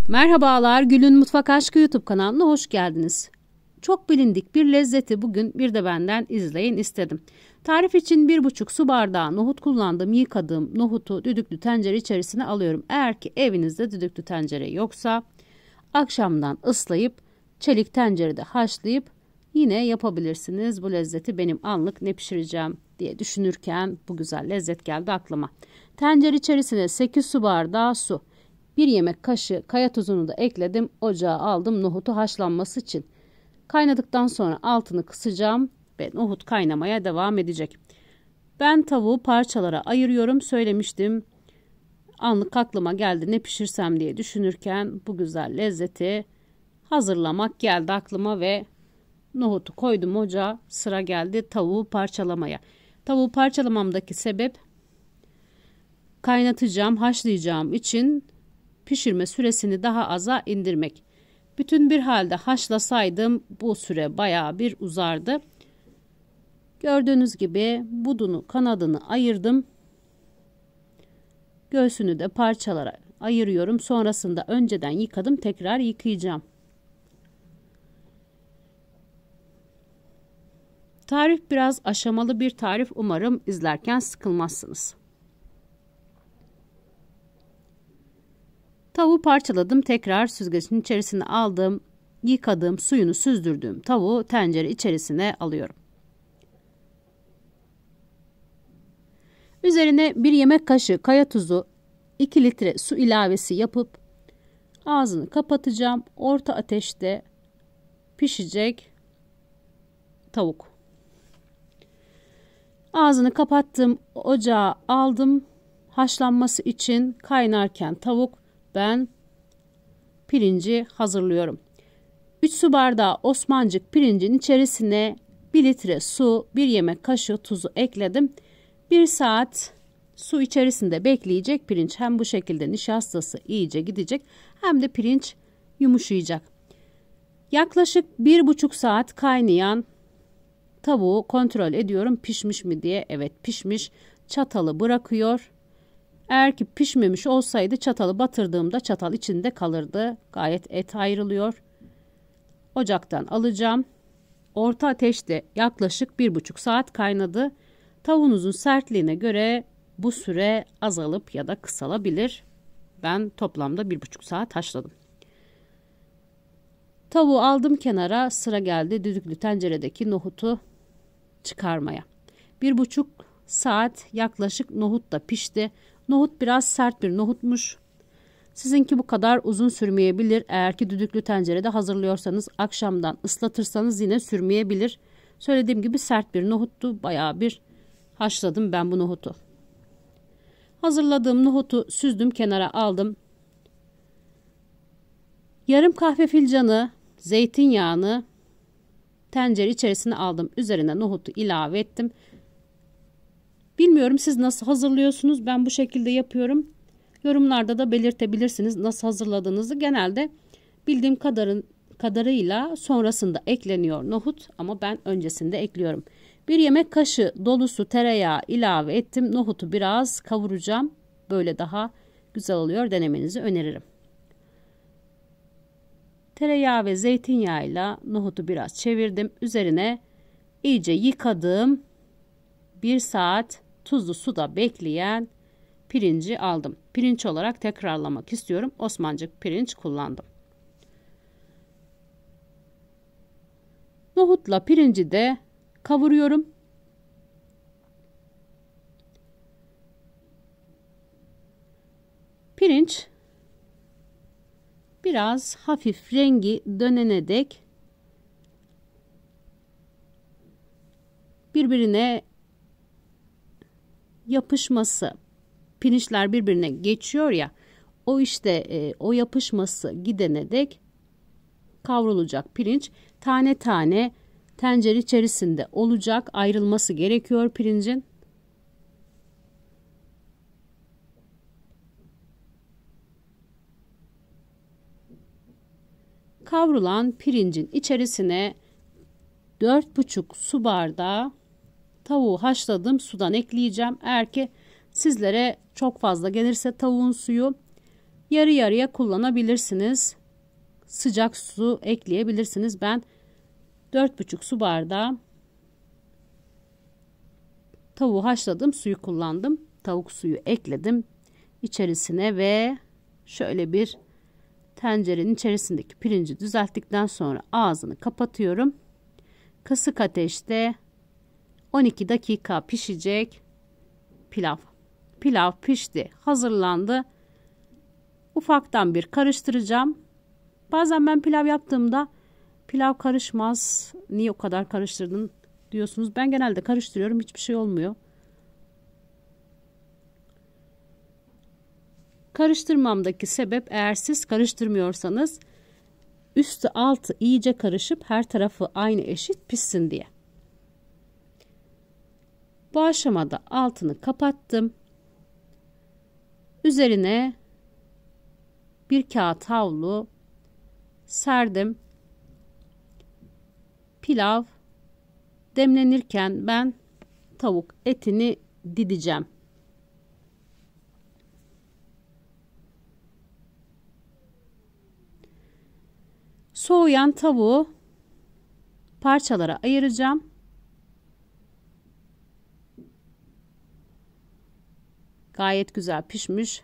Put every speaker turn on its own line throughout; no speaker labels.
Merhabalar, Gül'ün Mutfak Aşkı YouTube kanalına hoş geldiniz. Çok bilindik bir lezzeti bugün bir de benden izleyin istedim. Tarif için 1,5 su bardağı nohut kullandım. Yıkadığım nohutu düdüklü tencere içerisine alıyorum. Eğer ki evinizde düdüklü tencere yoksa akşamdan ıslayıp çelik tencerede haşlayıp yine yapabilirsiniz. Bu lezzeti benim anlık ne pişireceğim diye düşünürken bu güzel lezzet geldi aklıma. Tencere içerisine 8 su bardağı su. 1 yemek kaşığı kaya tuzunu da ekledim. Ocağa aldım nohutu haşlanması için. Kaynadıktan sonra altını kısacağım ve nohut kaynamaya devam edecek. Ben tavuğu parçalara ayırıyorum. Söylemiştim. Anlık aklıma geldi ne pişirsem diye düşünürken bu güzel lezzeti hazırlamak geldi aklıma ve nohutu koydum ocağa. Sıra geldi tavuğu parçalamaya. Tavuğu parçalamamdaki sebep kaynatacağım, haşlayacağım için pişirme süresini daha aza indirmek. Bütün bir halde haşlasaydım bu süre bayağı bir uzardı. Gördüğünüz gibi budunu, kanadını ayırdım. Göğsünü de parçalara ayırıyorum. Sonrasında önceden yıkadım, tekrar yıkayacağım. Tarif biraz aşamalı bir tarif. Umarım izlerken sıkılmazsınız. Tavuğu parçaladım. Tekrar süzgecin içerisine aldım. Yıkadığım, suyunu süzdürdüğüm tavuğu tencere içerisine alıyorum. Üzerine 1 yemek kaşığı kaya tuzu, 2 litre su ilavesi yapıp ağzını kapatacağım. Orta ateşte pişecek tavuk. Ağzını kapattım. Ocağa aldım. Haşlanması için kaynarken tavuk, ben pirinci hazırlıyorum. 3 su bardağı Osmancık pirincin içerisine 1 litre su, 1 yemek kaşığı tuzu ekledim. 1 saat su içerisinde bekleyecek pirinç. Hem bu şekilde nişastası iyice gidecek hem de pirinç yumuşayacak. Yaklaşık 1,5 saat kaynayan tavuğu kontrol ediyorum pişmiş mi diye. Evet, pişmiş. Çatalı bırakıyor. Eğer ki pişmemiş olsaydı çatalı batırdığımda çatal içinde kalırdı. Gayet et ayrılıyor. Ocaktan alacağım. Orta ateşte yaklaşık 1,5 saat kaynadı. Tavuğunuzun sertliğine göre bu süre azalıp ya da kısalabilir. Ben toplamda 1,5 saat haşladım. Tavuğu aldım kenara. Sıra geldi düdüklü tenceredeki nohutu çıkarmaya. 1,5 saat yaklaşık nohut da pişti. Nohut biraz sert bir nohutmuş. Sizinki bu kadar uzun sürmeyebilir. Eğer ki düdüklü tencerede hazırlıyorsanız, akşamdan ıslatırsanız yine sürmeyebilir. Söylediğim gibi sert bir nohuttu. Bayağı bir haşladım ben bu nohutu. Hazırladığım nohutu süzdüm, kenara aldım. Yarım kahve fincanı zeytinyağını tencere içerisine aldım. Üzerine nohutu ilave ettim. Bilmiyorum siz nasıl hazırlıyorsunuz? Ben bu şekilde yapıyorum. Yorumlarda da belirtebilirsiniz nasıl hazırladığınızı. Genelde bildiğim kadarıyla sonrasında ekleniyor nohut ama ben öncesinde ekliyorum. 1 yemek kaşığı dolusu tereyağı ilave ettim. Nohutu biraz kavuracağım. Böyle daha güzel oluyor. Denemenizi öneririm. Tereyağı ve zeytinyağıyla nohutu biraz çevirdim. Üzerine iyice yıkadığım 1 saat tuzlu suda bekleyen pirinci aldım. Pirinç olarak tekrarlamak istiyorum. Osmancık pirinç kullandım. Nohutla pirinci de kavuruyorum. Pirinç biraz hafif rengi dönene dek birbirine yapışması, pirinçler birbirine geçiyor ya, o işte o yapışması gidene dek kavrulacak pirinç. Tane tane tencere içerisinde olacak, ayrılması gerekiyor pirincin. Kavrulan pirincin içerisine 4,5 su bardağı tavuğu haşladığım sudan ekleyeceğim. Eğer ki sizlere çok fazla gelirse tavuğun suyu Yarı yarıya kullanabilirsiniz. Sıcak su ekleyebilirsiniz. Ben 4,5 su bardağı tavuğu haşladım, suyu kullandım. Tavuk suyu ekledim içerisine ve şöyle bir tencerenin içerisindeki pirinci düzelttikten sonra ağzını kapatıyorum. Kısık ateşte 12 dakika pişecek pilav. Pilav pişti, hazırlandı. Ufaktan bir karıştıracağım. Bazen ben pilav yaptığımda pilav karışmaz. Niye o kadar karıştırdın diyorsunuz. Ben genelde karıştırıyorum. Hiçbir şey olmuyor. Karıştırmamdaki sebep, eğer siz karıştırmıyorsanız üstü altı iyice karışıp her tarafı aynı eşit pişsin diye. Bu aşamada altını kapattım. Üzerine bir kağıt havlu serdim. Pilav demlenirken ben tavuk etini dideceğim. Soğuyan tavuğu parçalara ayıracağım. Gayet güzel pişmiş.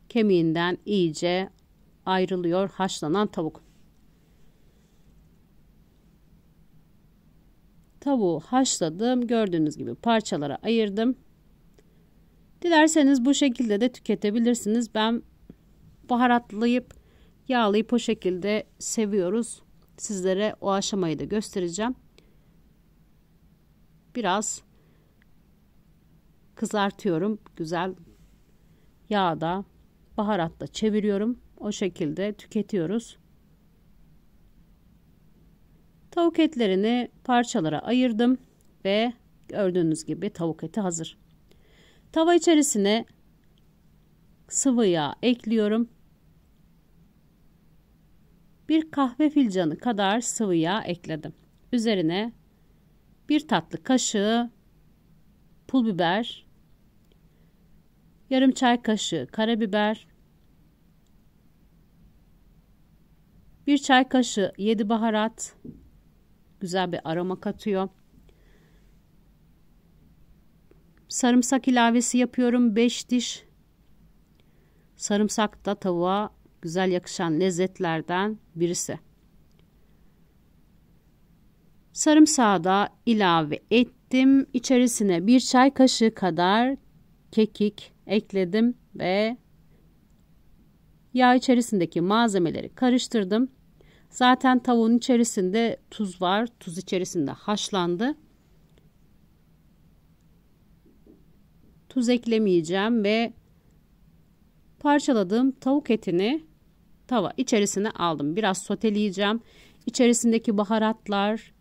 Kemiğinden iyice ayrılıyor haşlanan tavuk. Tavuğu haşladım. Gördüğünüz gibi parçalara ayırdım. Dilerseniz bu şekilde de tüketebilirsiniz. Ben baharatlayıp yağlayıp o şekilde seviyoruz. Sizlere o aşamayı da göstereceğim. Biraz kızartıyorum. Güzel yağda, baharatla çeviriyorum. O şekilde tüketiyoruz. Tavuk etlerini parçalara ayırdım ve gördüğünüz gibi tavuk eti hazır. Tava içerisine sıvı yağ ekliyorum. Bir kahve fincanı kadar sıvı yağ ekledim. Üzerine bir tatlı kaşığı pul biber, yarım çay kaşığı karabiber, bir çay kaşığı 7 baharat, güzel bir aroma katıyor. Sarımsak ilavesi yapıyorum, 5 diş. Sarımsak da tavuğa güzel yakışan lezzetlerden birisi. Sarımsağı da ilave ettim. İçerisine bir çay kaşığı kadar kekik ekledim ve yağ içerisindeki malzemeleri karıştırdım. Zaten tavuğun içerisinde tuz var. Tuz içerisinde haşlandı. Tuz eklemeyeceğim ve parçaladığım tavuk etini tava içerisine aldım. Biraz soteleyeceğim. İçerisindeki baharatlar,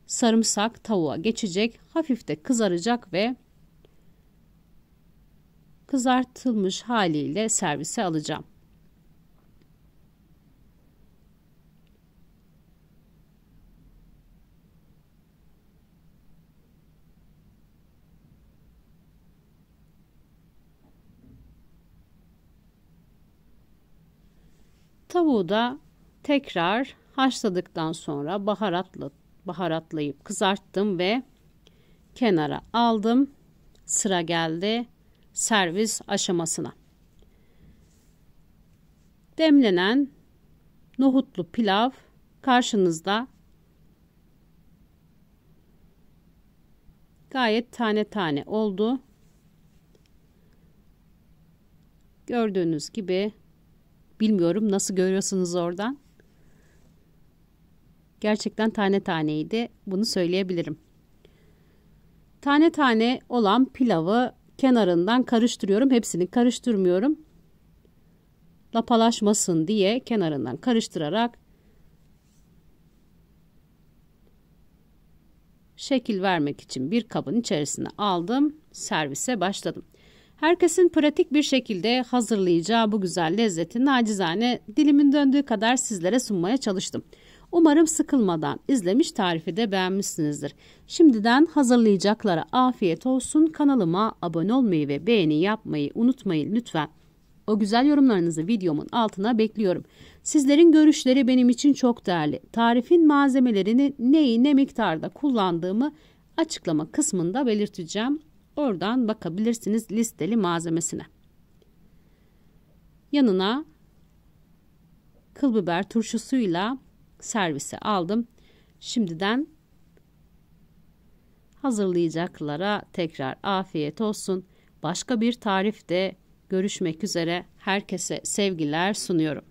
sarımsak tavuğa geçecek. Hafif de kızaracak ve kızartılmış haliyle servise alacağım. Tavuğu da tekrar haşladıktan sonra baharatlayıp kızarttım ve kenara aldım. Sıra geldi servis aşamasına. Demlenen nohutlu pilav karşınızda. Gayet tane tane oldu. Gördüğünüz gibi, bilmiyorum nasıl görüyorsunuz oradan. Gerçekten tane taneydi. Bunu söyleyebilirim. Tane tane olan pilavı kenarından karıştırıyorum. Hepsini karıştırmıyorum. Lapalaşmasın diye kenarından karıştırarak şekil vermek için bir kabın içerisine aldım. Servise başladım. Herkesin pratik bir şekilde hazırlayacağı bu güzel lezzeti nacizane dilimin döndüğü kadar sizlere sunmaya çalıştım. Umarım sıkılmadan izlemiş, tarifi de beğenmişsinizdir. Şimdiden hazırlayacaklara afiyet olsun. Kanalıma abone olmayı ve beğeni yapmayı unutmayın lütfen. O güzel yorumlarınızı videomun altına bekliyorum. Sizlerin görüşleri benim için çok değerli. Tarifin malzemelerini neyi ne miktarda kullandığımı açıklama kısmında belirteceğim. Oradan bakabilirsiniz listeli malzemesine. Yanına kıl biber turşusuyla servise aldım. Şimdiden hazırlayacaklara tekrar afiyet olsun. Başka bir tarifte görüşmek üzere. Herkese sevgiler sunuyorum.